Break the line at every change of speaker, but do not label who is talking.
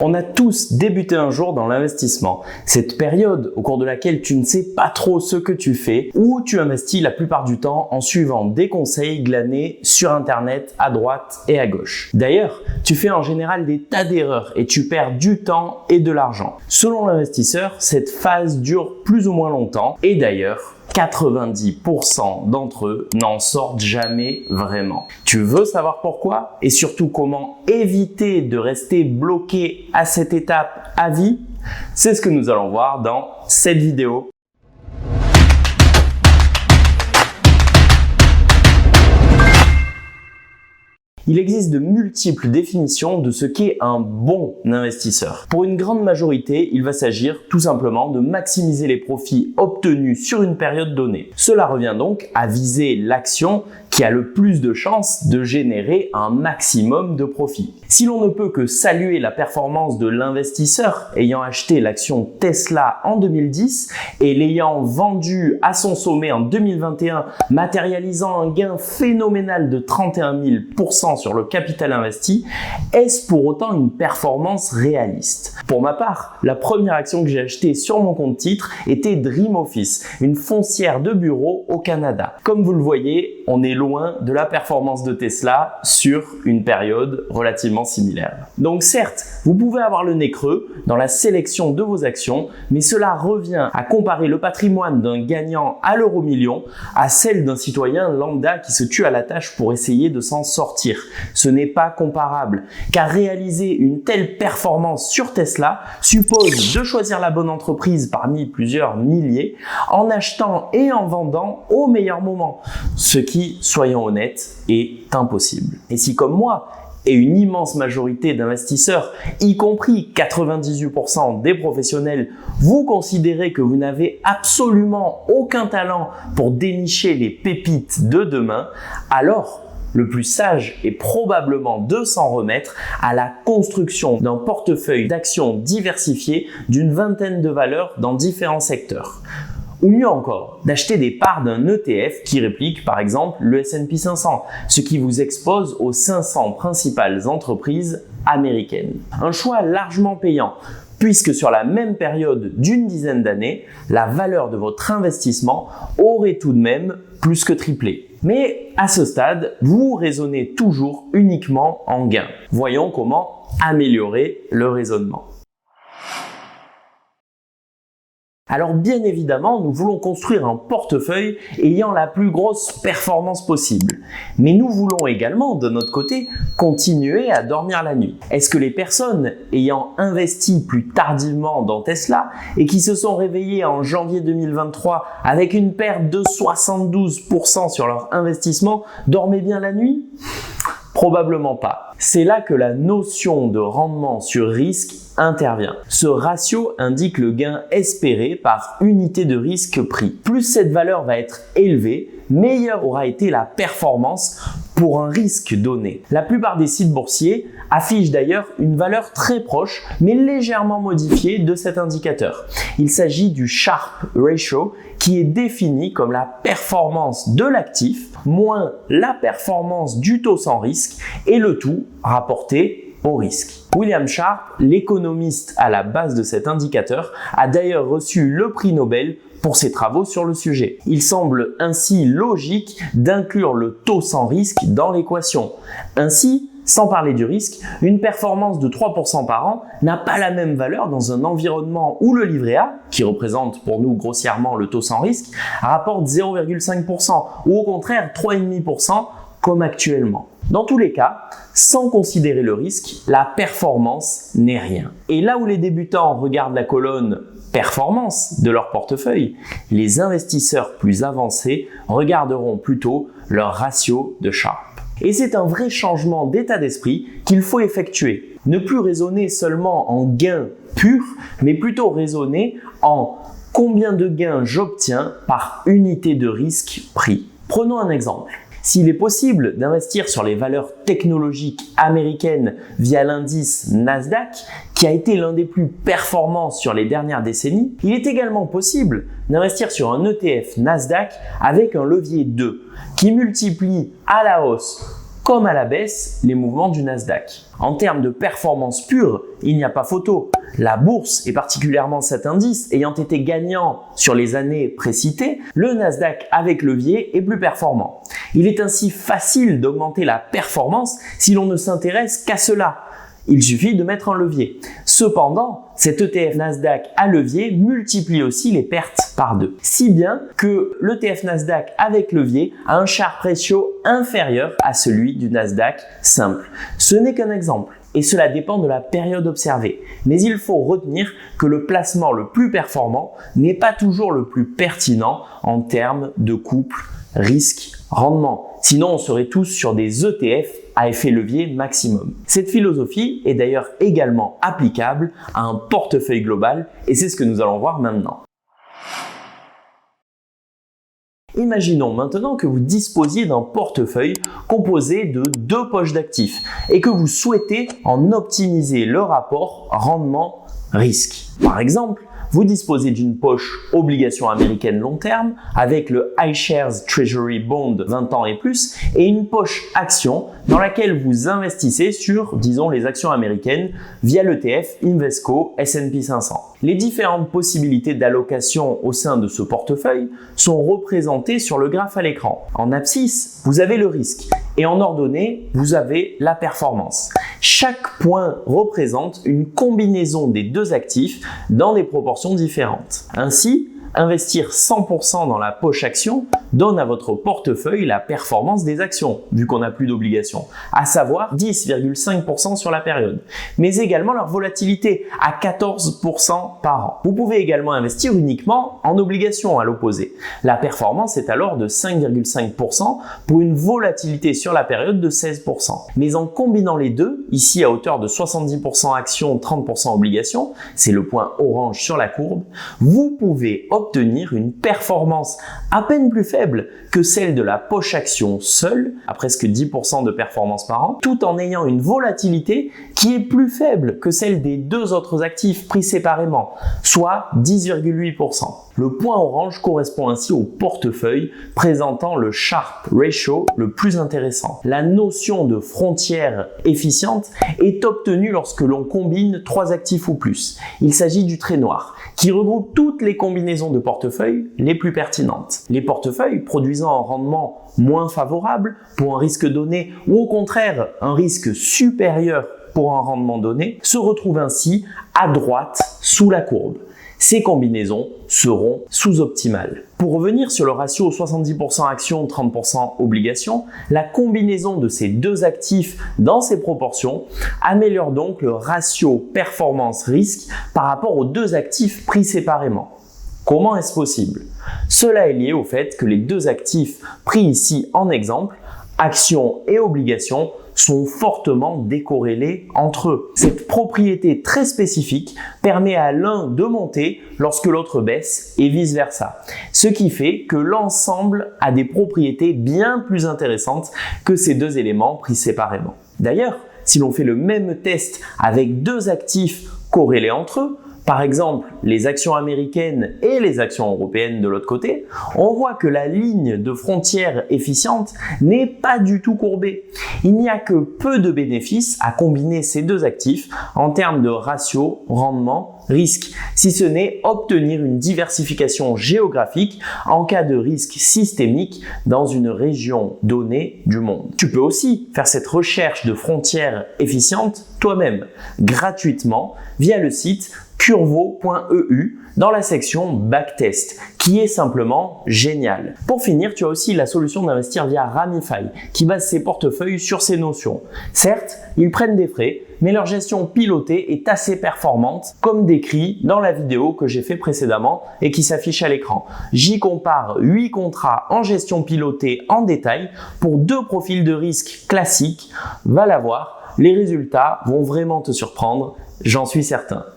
On a tous débuté un jour dans l'investissement. Cette période au cours de laquelle tu ne sais pas trop ce que tu fais ou tu investis la plupart du temps en suivant des conseils glanés sur internet à droite et à gauche. D'ailleurs, tu fais en général des tas d'erreurs et tu perds du temps et de l'argent. Selon l'investisseur, cette phase dure plus ou moins longtemps et d'ailleurs, 90% d'entre eux n'en sortent jamais vraiment. Tu veux savoir pourquoi et surtout comment éviter de rester bloqué à cette étape à vie? C'est ce que nous allons voir dans cette vidéo. Il existe de multiples définitions de ce qu'est un bon investisseur. Pour une grande majorité, il va s'agir tout simplement de maximiser les profits obtenus sur une période donnée. Cela revient donc à viser l'action qui a le plus de chances de générer un maximum de profit. Si l'on ne peut que saluer la performance de l'investisseur ayant acheté l'action Tesla en 2010 et l'ayant vendue à son sommet en 2021, matérialisant un gain phénoménal de 31 000% sur le capital investi, est-ce pour autant une performance réaliste? Pour ma part, la première action que j'ai achetée sur mon compte titre était Dream Office, une foncière de bureau au Canada. Comme vous le voyez, on est loin de la performance de Tesla sur une période relativement similaire. Donc certes, vous pouvez avoir le nez creux dans la sélection de vos actions, mais cela revient à comparer le patrimoine d'un gagnant à l'euro million à celle d'un citoyen lambda qui se tue à la tâche pour essayer de s'en sortir. Ce n'est pas comparable, car réaliser une telle performance sur Tesla suppose de choisir la bonne entreprise parmi plusieurs milliers en achetant et en vendant au meilleur moment, ce qui, soyons honnêtes, est impossible. Et si comme moi, et une immense majorité d'investisseurs, y compris 98% des professionnels, vous considérez que vous n'avez absolument aucun talent pour dénicher les pépites de demain, alors le plus sage est probablement de s'en remettre à la construction d'un portefeuille d'actions diversifiées d'une vingtaine de valeurs dans différents secteurs. Ou mieux encore, d'acheter des parts d'un ETF qui réplique par exemple le S&P 500, ce qui vous expose aux 500 principales entreprises américaines. Un choix largement payant, puisque sur la même période d'une dizaine d'années, la valeur de votre investissement aurait tout de même plus que triplé. Mais à ce stade, vous raisonnez toujours uniquement en gain. Voyons comment améliorer le raisonnement. Alors bien évidemment, nous voulons construire un portefeuille ayant la plus grosse performance possible. Mais nous voulons également, de notre côté, continuer à dormir la nuit. Est-ce que les personnes ayant investi plus tardivement dans Tesla et qui se sont réveillées en janvier 2023 avec une perte de 72% sur leur investissement dormaient bien la nuit? Probablement pas. C'est là que la notion de rendement sur risque intervient. Ce ratio indique le gain espéré par unité de risque pris. Plus cette valeur va être élevée, meilleure aura été la performance pour un risque donné. La plupart des sites boursiers affichent d'ailleurs une valeur très proche mais légèrement modifiée de cet indicateur. Il s'agit du Sharpe Ratio qui est défini comme la performance de l'actif moins la performance du taux sans risque et le tout rapporté au risque. William Sharpe, l'économiste à la base de cet indicateur, a d'ailleurs reçu le prix Nobel pour ses travaux sur le sujet. Il semble ainsi logique d'inclure le taux sans risque dans l'équation. Ainsi, sans parler du risque, une performance de 3% par an n'a pas la même valeur dans un environnement où le livret A, qui représente pour nous grossièrement le taux sans risque, rapporte 0,5% ou au contraire 3,5% comme actuellement. Dans tous les cas, sans considérer le risque, la performance n'est rien. Et là où les débutants regardent la colonne performance de leur portefeuille, les investisseurs plus avancés regarderont plutôt leur ratio de Sharpe. Et c'est un vrai changement d'état d'esprit qu'il faut effectuer. Ne plus raisonner seulement en gains purs, mais plutôt raisonner en combien de gains j'obtiens par unité de risque pris. Prenons un exemple. S'il est possible d'investir sur les valeurs technologiques américaines via l'indice Nasdaq, qui a été l'un des plus performants sur les dernières décennies, il est également possible d'investir sur un ETF Nasdaq avec un levier 2 qui multiplie à la hausse comme à la baisse les mouvements du Nasdaq. En termes de performance pure, il n'y a pas photo. La bourse, et particulièrement cet indice, ayant été gagnant sur les années précitées, le Nasdaq avec levier est plus performant. Il est ainsi facile d'augmenter la performance si l'on ne s'intéresse qu'à cela. Il suffit de mettre un levier. Cependant, cet ETF Nasdaq à levier multiplie aussi les pertes par 2. Si bien que l'ETF Nasdaq avec levier a un Sharpe ratio inférieur à celui du Nasdaq simple. Ce n'est qu'un exemple et cela dépend de la période observée. Mais il faut retenir que le placement le plus performant n'est pas toujours le plus pertinent en termes de couple risque-rendement. Sinon, on serait tous sur des ETF à effet levier maximum. Cette philosophie est d'ailleurs également applicable à un portefeuille global et c'est ce que nous allons voir maintenant. Imaginons maintenant que vous disposiez d'un portefeuille composé de 2 poches d'actifs et que vous souhaitez en optimiser le rapport rendement-risque. Par exemple, vous disposez d'une poche obligations américaines long terme avec le iShares Treasury Bond 20 ans et plus et une poche actions dans laquelle vous investissez sur, disons, les actions américaines via l'ETF Invesco S&P 500. Les différentes possibilités d'allocation au sein de ce portefeuille sont représentées sur le graphe à l'écran. En abscisse, vous avez le risque et en ordonnée, vous avez la performance. Chaque point représente une combinaison des 2 actifs dans des proportions différentes. Ainsi, investir 100% dans la poche action donne à votre portefeuille la performance des actions, vu qu'on n'a plus d'obligations, à savoir 10,5% sur la période, mais également leur volatilité à 14% par an. Vous pouvez également investir uniquement en obligations à l'opposé. La performance est alors de 5,5% pour une volatilité sur la période de 16%. Mais en combinant les deux, ici à hauteur de 70% actions, 30% obligations, c'est le point orange sur la courbe, vous pouvez obtenir une performance à peine plus faible que celle de la poche action seule, à presque 10% de performance par an, tout en ayant une volatilité qui est plus faible que celle des 2 autres actifs pris séparément, soit 10,8%. Le point orange correspond ainsi au portefeuille présentant le Sharpe ratio le plus intéressant. La notion de frontière efficiente est obtenue lorsque l'on combine 3 actifs ou plus. Il s'agit du trait noir, qui regroupe toutes les combinaisons de portefeuilles les plus pertinentes. Les portefeuilles produisant un rendement moins favorable pour un risque donné ou au contraire un risque supérieur pour un rendement donné se retrouvent ainsi à droite sous la courbe. Ces combinaisons seront sous-optimales. Pour revenir sur le ratio 70% actions, 30% obligations, la combinaison de ces 2 actifs dans ces proportions améliore donc le ratio performance-risque par rapport aux 2 actifs pris séparément. Comment est-ce possible? Cela est lié au fait que les 2 actifs pris ici en exemple, actions et obligations, sont fortement décorrélés entre eux. Cette propriété très spécifique permet à l'un de monter lorsque l'autre baisse et vice-versa. Ce qui fait que l'ensemble a des propriétés bien plus intéressantes que ces 2 éléments pris séparément. D'ailleurs, si l'on fait le même test avec 2 actifs corrélés entre eux, par exemple les actions américaines et les actions européennes de l'autre côté, on voit que la ligne de frontière efficiente n'est pas du tout courbée. Il n'y a que peu de bénéfices à combiner ces 2 actifs en termes de ratio, rendement, risque, si ce n'est obtenir une diversification géographique en cas de risque systémique dans une région donnée du monde. Tu peux aussi faire cette recherche de frontières efficientes toi-même, gratuitement, via le site curvo.eu dans la section Backtest, qui est simplement génial. Pour finir, tu as aussi la solution d'investir via Ramify, qui base ses portefeuilles sur ces notions. Certes, ils prennent des frais, mais leur gestion pilotée est assez performante, comme décrit dans la vidéo que j'ai fait précédemment et qui s'affiche à l'écran. J'y compare 8 contrats en gestion pilotée en détail pour 2 profils de risque classiques. Va la voir, les résultats vont vraiment te surprendre, j'en suis certain.